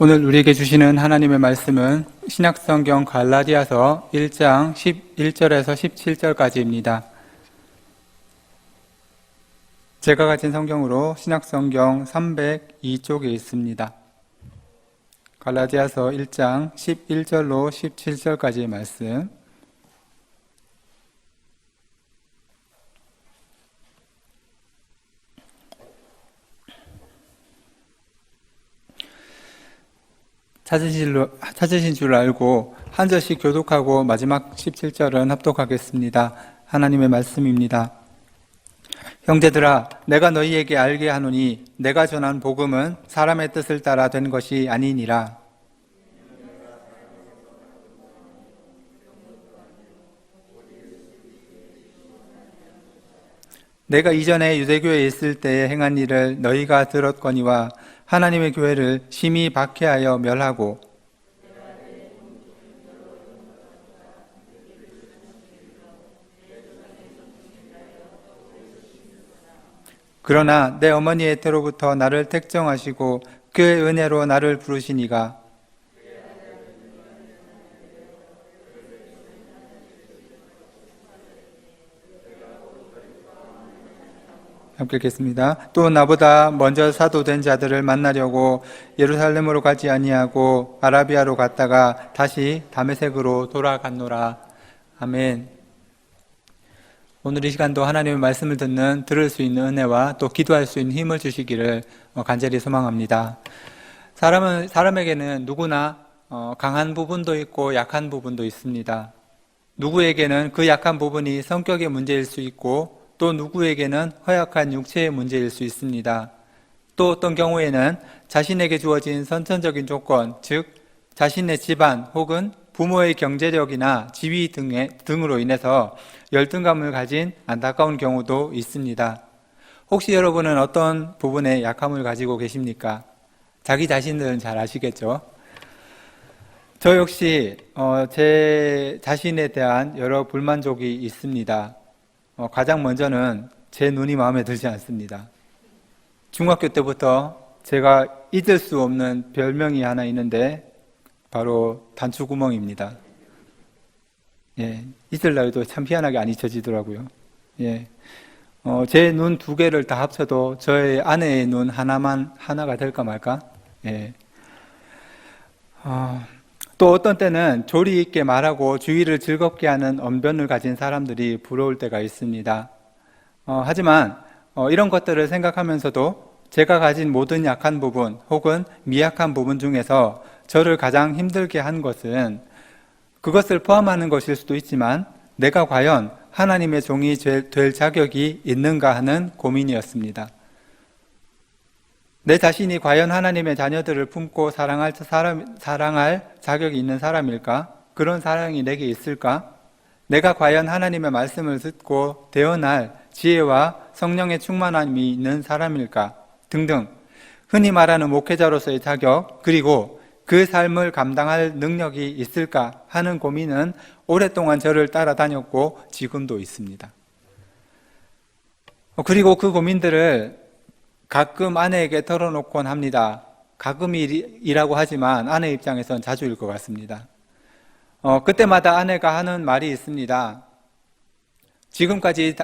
오늘 우리에게 주시는 하나님의 말씀은 신약성경 갈라디아서 1장 11절에서 17절까지입니다. 제가 가진 성경으로 신약성경 302쪽에 있습니다. 갈라디아서 1장 11절로 17절까지의 말씀. 찾으신 줄 알고 한 절씩 교독하고 마지막 17절은 합독하겠습니다. 하나님의 말씀입니다. 형제들아, 내가 너희에게 알게 하노니 내가 전한 복음은 사람의 뜻을 따라 된 것이 아니니라. 내가 이전에 유대교에 있을 때에 행한 일을 너희가 들었거니와 하나님의 교회를 심히 박해하여 멸하고 그러나 내 어머니의 태로부터 나를 택정하시고 그의 은혜로 나를 부르시니가 함께 읽겠습니다. 또 나보다 먼저 사도된 자들을 만나려고 예루살렘으로 가지 아니하고 아라비아로 갔다가 다시 다메섹으로 돌아갔노라. 아멘. 오늘 이 시간도 하나님의 말씀을 들을 수 있는 은혜와 또 기도할 수 있는 힘을 주시기를 간절히 소망합니다. 사람에게는 누구나 강한 부분도 있고 약한 부분도 있습니다. 누구에게는 그 약한 부분이 성격의 문제일 수 있고 또 누구에게는 허약한 육체의 문제일 수 있습니다. 또 어떤 경우에는 자신에게 주어진 선천적인 조건, 즉 자신의 집안 혹은 부모의 경제력이나 지위 등으로 인해서 열등감을 가진 안타까운 경우도 있습니다. 혹시 여러분은 어떤 부분에 약함을 가지고 계십니까? 자기 자신들은 잘 아시겠죠? 저 역시 제 자신에 대한 여러 불만족이 있습니다. 가장 먼저는 제 눈이 마음에 들지 않습니다. 중학교 때부터 제가 잊을 수 없는 별명이 하나 있는데 바로 단추구멍입니다. 예, 잊으려 해도 참 희한하게 안 잊혀지더라고요. 예, 제 눈 두 개를 다 합쳐도 저의 아내의 눈 하나가 될까 말까? 예. 또 어떤 때는 조리 있게 말하고 주위를 즐겁게 하는 언변을 가진 사람들이 부러울 때가 있습니다. 하지만 이런 것들을 생각하면서도 제가 가진 모든 약한 부분 혹은 미약한 부분 중에서 저를 가장 힘들게 한 것은 그것을 포함하는 것일 수도 있지만 내가 과연 하나님의 종이 될 자격이 있는가 하는 고민이었습니다. 내 자신이 과연 하나님의 자녀들을 품고 사랑할 자격이 있는 사람일까? 그런 사랑이 내게 있을까? 내가 과연 하나님의 말씀을 듣고 대언할 지혜와 성령의 충만함이 있는 사람일까? 등등 흔히 말하는 목회자로서의 자격 그리고 그 삶을 감당할 능력이 있을까 하는 고민은 오랫동안 저를 따라다녔고 지금도 있습니다. 그리고 그 고민들을 가끔 아내에게 털어놓곤 합니다. 가끔이라고 하지만 아내 입장에선 자주일 것 같습니다. 그때마다 아내가 하는 말이 있습니다. 지금까지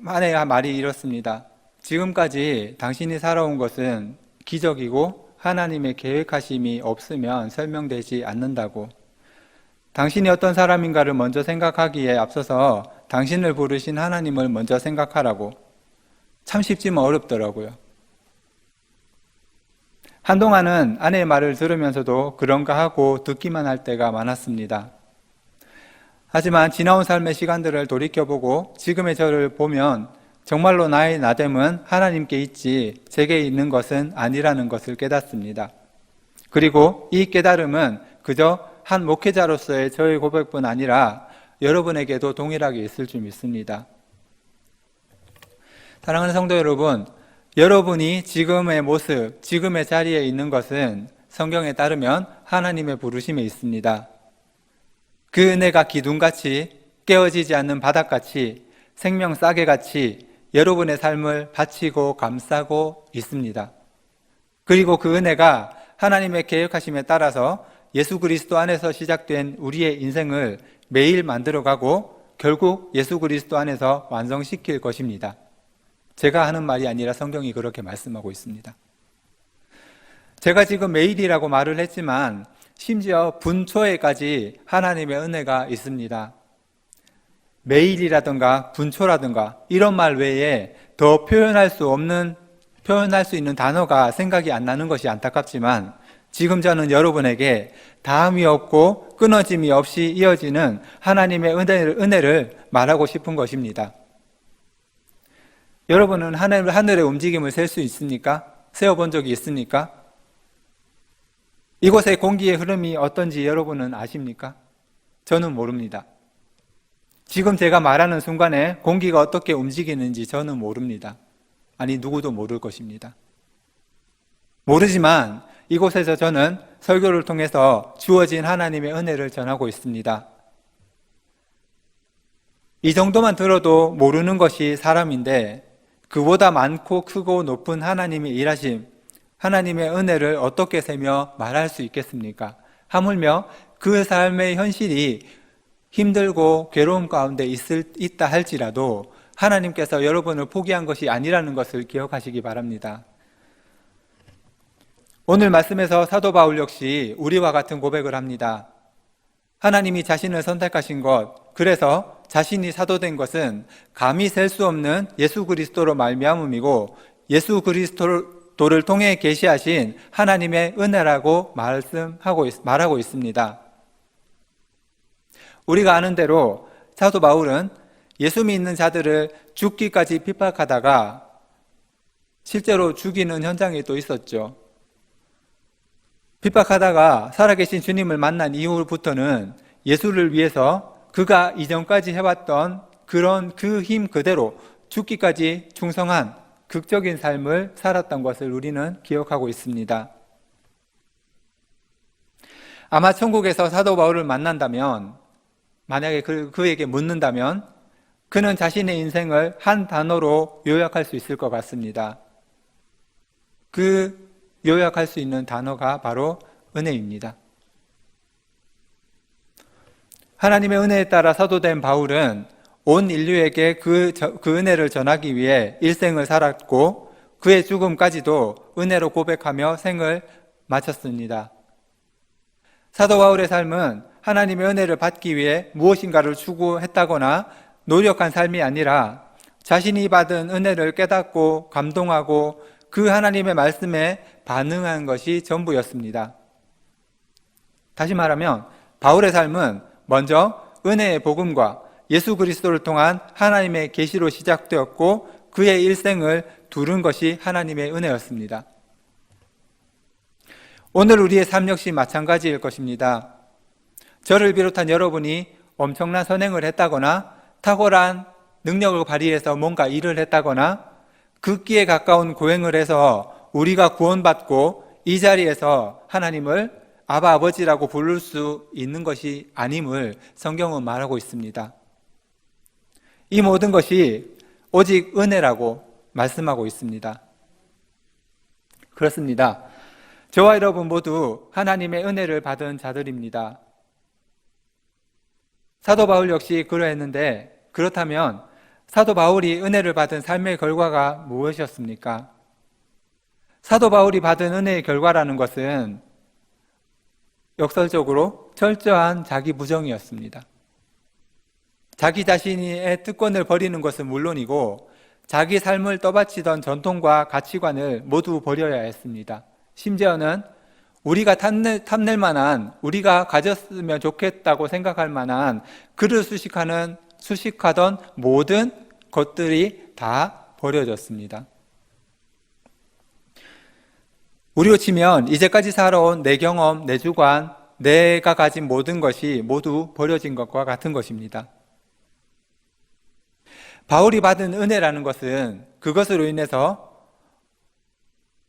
아내가 말이 이렇습니다. 지금까지 당신이 살아온 것은 기적이고 하나님의 계획하심이 없으면 설명되지 않는다고. 당신이 어떤 사람인가를 먼저 생각하기에 앞서서 당신을 부르신 하나님을 먼저 생각하라고. 참 쉽지만 어렵더라고요. 한동안은 아내의 말을 들으면서도 그런가 하고 듣기만 할 때가 많았습니다. 하지만 지나온 삶의 시간들을 돌이켜보고 지금의 저를 보면 정말로 나의 나됨은 하나님께 있지 제게 있는 것은 아니라는 것을 깨닫습니다. 그리고 이 깨달음은 그저 한 목회자로서의 저의 고백뿐 아니라 여러분에게도 동일하게 있을 줄 믿습니다. 사랑하는 성도 여러분, 여러분이 지금의 모습, 지금의 자리에 있는 것은 성경에 따르면 하나님의 부르심에 있습니다. 그 은혜가 기둥같이 깨어지지 않는 바닥같이 생명 싸개같이 여러분의 삶을 바치고 감싸고 있습니다. 그리고 그 은혜가 하나님의 계획하심에 따라서 예수 그리스도 안에서 시작된 우리의 인생을 매일 만들어가고 결국 예수 그리스도 안에서 완성시킬 것입니다. 제가 하는 말이 아니라 성경이 그렇게 말씀하고 있습니다. 제가 지금 매일이라고 말을 했지만 심지어 분초에까지 하나님의 은혜가 있습니다. 매일이라든가 분초라든가 이런 말 외에 더 표현할 수 있는 단어가 생각이 안 나는 것이 안타깝지만 지금 저는 여러분에게 다함이 없고 끊어짐이 없이 이어지는 하나님의 은혜를 말하고 싶은 것입니다. 여러분은 하늘의 움직임을 셀 수 있습니까? 세어본 적이 있습니까? 이곳의 공기의 흐름이 어떤지 여러분은 아십니까? 저는 모릅니다. 지금 제가 말하는 순간에 공기가 어떻게 움직이는지 저는 모릅니다. 아니, 누구도 모를 것입니다. 모르지만 이곳에서 저는 설교를 통해서 주어진 하나님의 은혜를 전하고 있습니다. 이 정도만 들어도 모르는 것이 사람인데 그보다 많고 크고 높은 하나님의 일하심, 하나님의 은혜를 어떻게 세며 말할 수 있겠습니까? 하물며 그 삶의 현실이 힘들고 괴로움 가운데 있다 할지라도 하나님께서 여러분을 포기한 것이 아니라는 것을 기억하시기 바랍니다. 오늘 말씀에서 사도 바울 역시 우리와 같은 고백을 합니다. 하나님이 자신을 선택하신 것, 그래서 자신이 사도된 것은 감히 셀 수 없는 예수 그리스도로 말미암음이고 예수 그리스도를 통해 계시하신 하나님의 은혜라고 말하고 있습니다. 우리가 아는 대로 사도 바울은 예수 믿는 자들을 죽기까지 핍박하다가 실제로 죽이는 현장에 또 있었죠. 핍박하다가 살아계신 주님을 만난 이후부터는 예수를 위해서 그가 이전까지 해왔던 그 힘 그대로 죽기까지 충성한 극적인 삶을 살았던 것을 우리는 기억하고 있습니다. 아마 천국에서 사도 바울을 만난다면, 만약에 그에게 묻는다면 그는 자신의 인생을 한 단어로 요약할 수 있을 것 같습니다. 그 요약할 수 있는 단어가 바로 은혜입니다. 하나님의 은혜에 따라 사도된 바울은 온 인류에게 그 은혜를 전하기 위해 일생을 살았고 그의 죽음까지도 은혜로 고백하며 생을 마쳤습니다. 사도 바울의 삶은 하나님의 은혜를 받기 위해 무엇인가를 추구했다거나 노력한 삶이 아니라 자신이 받은 은혜를 깨닫고 감동하고 그 하나님의 말씀에 반응한 것이 전부였습니다. 다시 말하면 바울의 삶은 먼저 은혜의 복음과 예수 그리스도를 통한 하나님의 계시로 시작되었고 그의 일생을 두른 것이 하나님의 은혜였습니다. 오늘 우리의 삶 역시 마찬가지일 것입니다. 저를 비롯한 여러분이 엄청난 선행을 했다거나 탁월한 능력을 발휘해서 뭔가 일을 했다거나 극기에 가까운 고행을 해서 우리가 구원받고 이 자리에서 하나님을 아바 아버지라고 부를 수 있는 것이 아님을 성경은 말하고 있습니다. 이 모든 것이 오직 은혜라고 말씀하고 있습니다. 그렇습니다. 저와 여러분 모두 하나님의 은혜를 받은 자들입니다. 사도 바울 역시 그러했는데 그렇다면 사도 바울이 은혜를 받은 삶의 결과가 무엇이었습니까? 사도 바울이 받은 은혜의 결과라는 것은 역설적으로 철저한 자기 부정이었습니다. 자기 자신의 특권을 버리는 것은 물론이고 자기 삶을 떠받치던 전통과 가치관을 모두 버려야 했습니다. 심지어는 우리가 탐낼 만한, 우리가 가졌으면 좋겠다고 생각할 만한 그를 수식하던 모든 것들이 다 버려졌습니다. 우리로 치면 이제까지 살아온 내 경험, 내 주관, 내가 가진 모든 것이 모두 버려진 것과 같은 것입니다. 바울이 받은 은혜라는 것은 그것으로 인해서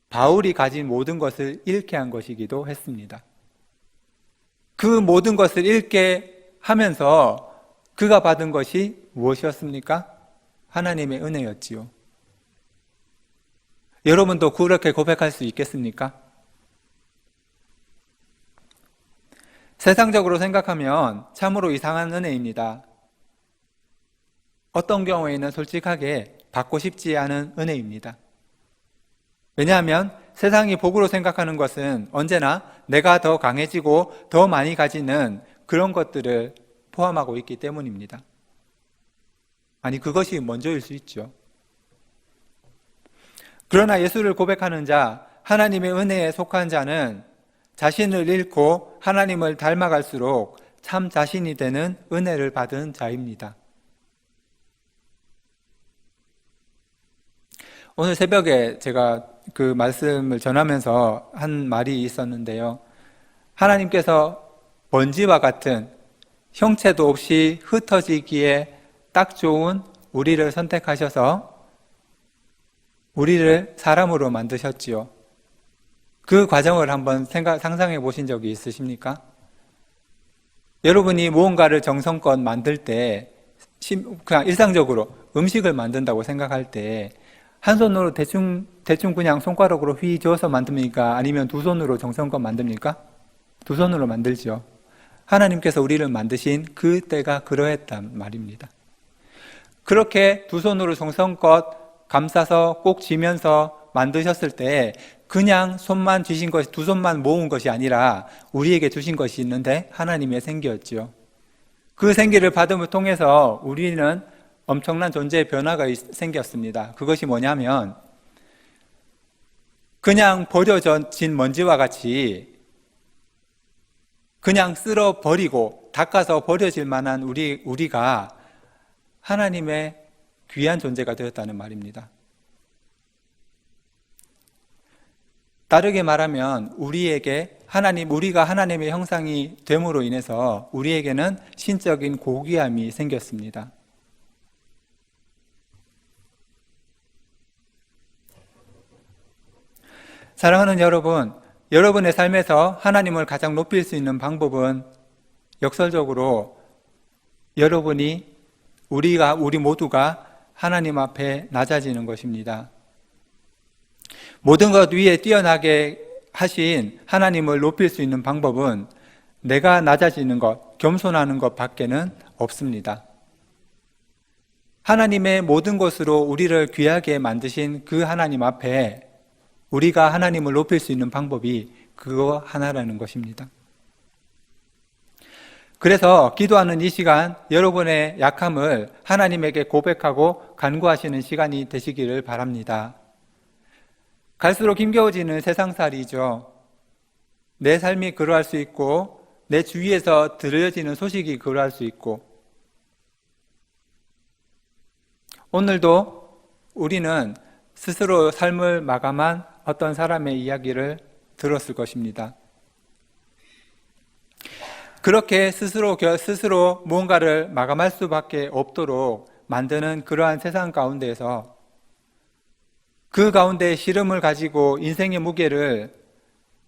바울이 가진 모든 것을 잃게 한 것이기도 했습니다. 그 모든 것을 잃게 하면서 그가 받은 것이 무엇이었습니까? 하나님의 은혜였지요. 여러분도 그렇게 고백할 수 있겠습니까? 세상적으로 생각하면 참으로 이상한 은혜입니다. 어떤 경우에는 솔직하게 받고 싶지 않은 은혜입니다. 왜냐하면 세상이 복으로 생각하는 것은 언제나 내가 더 강해지고 더 많이 가지는 그런 것들을 포함하고 있기 때문입니다. 아니, 그것이 먼저일 수 있죠. 그러나 예수를 고백하는 자, 하나님의 은혜에 속한 자는 자신을 잃고 하나님을 닮아갈수록 참 자신이 되는 은혜를 받은 자입니다. 오늘 새벽에 제가 그 말씀을 전하면서 한 말이 있었는데요. 하나님께서 먼지와 같은 형체도 없이 흩어지기에 딱 좋은 우리를 선택하셔서 우리를 사람으로 만드셨지요. 그 과정을 한번 상상해 보신 적이 있으십니까? 여러분이 무언가를 정성껏 만들 때, 그냥 일상적으로 음식을 만든다고 생각할 때, 한 손으로 대충 그냥 손가락으로 휘 저어서 만듭니까? 아니면 두 손으로 정성껏 만듭니까? 두 손으로 만들죠. 하나님께서 우리를 만드신 그 때가 그러했단 말입니다. 그렇게 두 손으로 정성껏 감싸서 꼭 쥐면서 만드셨을 때 그냥 손만 쥐신 것이, 두 손만 모은 것이 아니라 우리에게 주신 것이 있는데 하나님의 생기였죠. 그 생기를 받음을 통해서 우리는 엄청난 존재의 변화가 생겼습니다. 그것이 뭐냐면 그냥 버려진 먼지와 같이 그냥 쓸어 버리고 닦아서 버려질 만한 우리가 하나님의 귀한 존재가 되었다는 말입니다. 다르게 말하면 우리가 하나님의 형상이 됨으로 인해서 우리에게는 신적인 고귀함이 생겼습니다. 사랑하는 여러분, 여러분의 삶에서 하나님을 가장 높일 수 있는 방법은 역설적으로 우리 모두가 하나님 앞에 낮아지는 것입니다. 모든 것 위에 뛰어나게 하신 하나님을 높일 수 있는 방법은 내가 낮아지는 것, 겸손하는 것 밖에는 없습니다. 하나님의 모든 것으로 우리를 귀하게 만드신 그 하나님 앞에 우리가 하나님을 높일 수 있는 방법이 그거 하나라는 것입니다. 그래서 기도하는 이 시간 여러분의 약함을 하나님에게 고백하고 간구하시는 시간이 되시기를 바랍니다. 갈수록 힘겨워지는 세상살이죠. 내 삶이 그러할 수 있고 내 주위에서 들려지는 소식이 그러할 수 있고 오늘도 우리는 스스로 삶을 마감한 어떤 사람의 이야기를 들었을 것입니다. 그렇게 스스로 무언가를 마감할 수밖에 없도록 만드는 그러한 세상 가운데에서 그 가운데 시름을 가지고 인생의 무게를,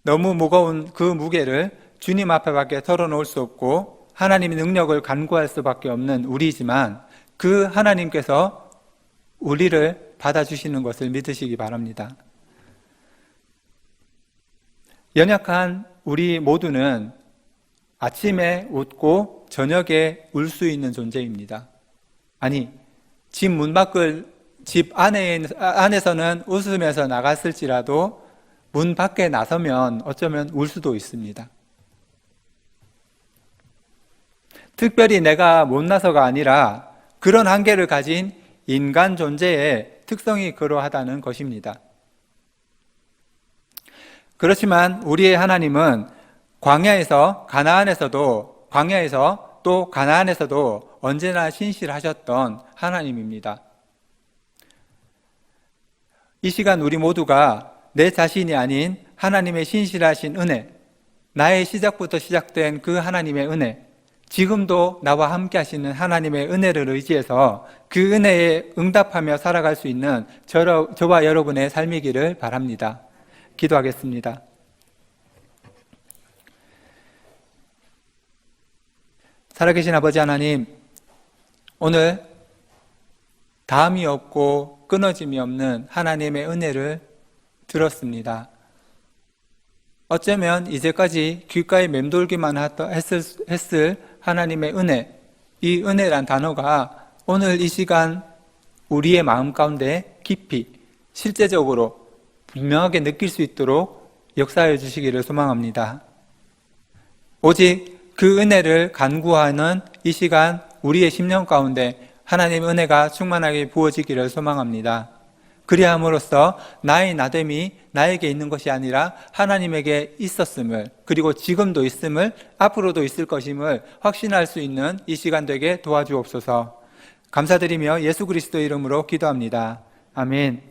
너무 무거운 그 무게를 주님 앞에 밖에 털어놓을 수 없고 하나님의 능력을 간구할 수밖에 없는 우리지만 그 하나님께서 우리를 받아주시는 것을 믿으시기 바랍니다. 연약한 우리 모두는 아침에 웃고 저녁에 울 수 있는 존재입니다. 아니, 집 안에서는 웃으면서 나갔을지라도 문 밖에 나서면 어쩌면 울 수도 있습니다. 특별히 내가 못나서가 아니라 그런 한계를 가진 인간 존재의 특성이 그러하다는 것입니다. 그렇지만 우리의 하나님은 광야에서 또 가나안에서도 언제나 신실하셨던 하나님입니다. 이 시간 우리 모두가 내 자신이 아닌 하나님의 신실하신 은혜, 나의 시작부터 시작된 그 하나님의 은혜, 지금도 나와 함께 하시는 하나님의 은혜를 의지해서 그 은혜에 응답하며 살아갈 수 있는 저와 여러분의 삶이기를 바랍니다. 기도하겠습니다. 살아계신 아버지 하나님, 오늘 다함이 없고 끊어짐이 없는 하나님의 은혜를 들었습니다. 어쩌면 이제까지 귓가에 맴돌기만 했을 하나님의 은혜, 이 은혜란 단어가 오늘 이 시간 우리의 마음 가운데 깊이 실제적으로 분명하게 느낄 수 있도록 역사해 주시기를 소망합니다. 오직 그 은혜를 간구하는 이 시간 우리의 심령 가운데 하나님의 은혜가 충만하게 부어지기를 소망합니다. 그리함으로써 나의 나됨이 나에게 있는 것이 아니라 하나님에게 있었음을, 그리고 지금도 있음을, 앞으로도 있을 것임을 확신할 수 있는 이 시간 되게 도와주옵소서. 감사드리며 예수 그리스도 이름으로 기도합니다. 아멘.